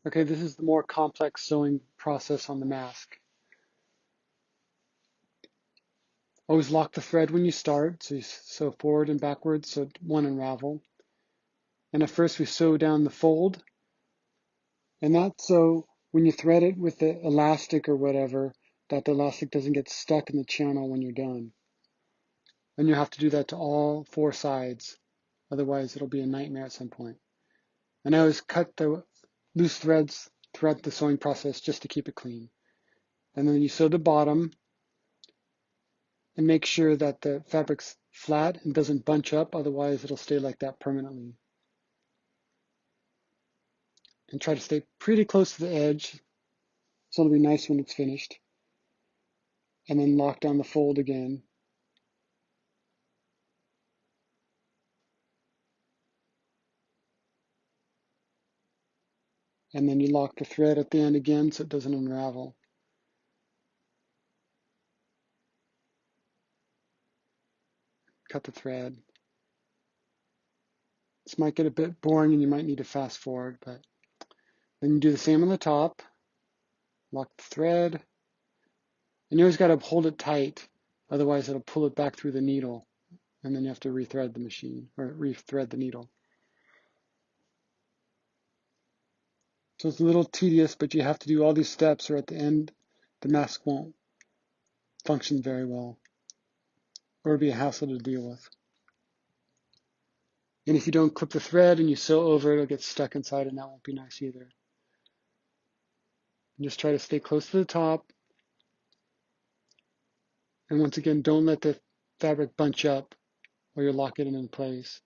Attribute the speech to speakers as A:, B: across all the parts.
A: Okay, this is the more complex sewing process on the mask. Always lock the thread when you start, so you sew forward and backwards so it won't unravel. And at first we sew down the fold, and that's so when you thread it with the elastic or whatever, that the elastic doesn't get stuck in the channel when you're done. And you have to do that to all four sides, otherwise it'll be a nightmare at some point. And I always cut the loose threads throughout the sewing process just to keep it clean. And then you sew the bottom and make sure that the fabric's flat and doesn't bunch up, otherwise it'll stay like that permanently. And try to stay pretty close to the edge, so it'll be nice when it's finished. And then lock down the fold again. And then you lock the thread at the end again so it doesn't unravel. Cut the thread. This might get a bit boring and you might need to fast forward, but then you do the same on the top. Lock the thread. And you always got to hold it tight, otherwise it'll pull it back through the needle. And then you have to rethread the machine, or rethread the needle. So it's a little tedious, but you have to do all these steps or at the end the mask won't function very well, or it'll be a hassle to deal with. And if you don't clip the thread and you sew over it, it'll get stuck inside and that won't be nice either. And just try to stay close to the top. And once again, don't let the fabric bunch up or you'll lock it in place.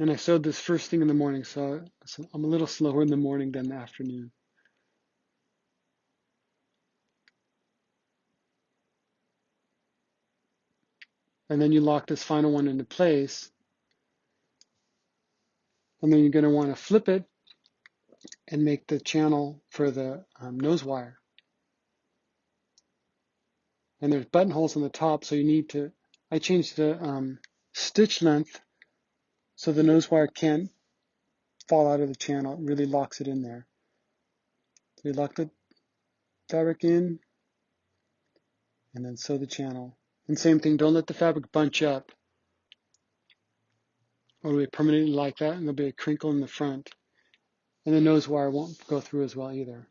A: And I sewed this first thing in the morning, so I'm a little slower in the morning than the afternoon. And then you lock this final one into place. And then you're going to want to flip it and make the channel for the nose wire. And there's buttonholes on the top, so you need to, I changed the stitch length so the nose wire can't fall out of the channel. It really locks it in there. So you lock the fabric in and then sew the channel. And same thing, don't let the fabric bunch up or it'll be permanently like that and there'll be a crinkle in the front. And the nose wire won't go through as well either.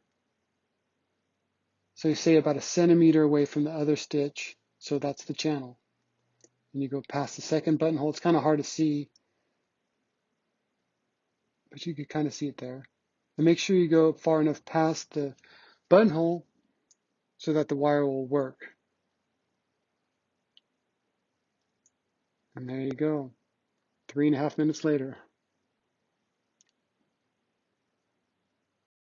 A: So you stay about 1 centimeter away from the other stitch, so that's the channel. And you go past the second buttonhole. It's kind of hard to see, but you can kind of see it there. And make sure you go far enough past the buttonhole so that the wire will work. And there you go, 3.5 minutes later.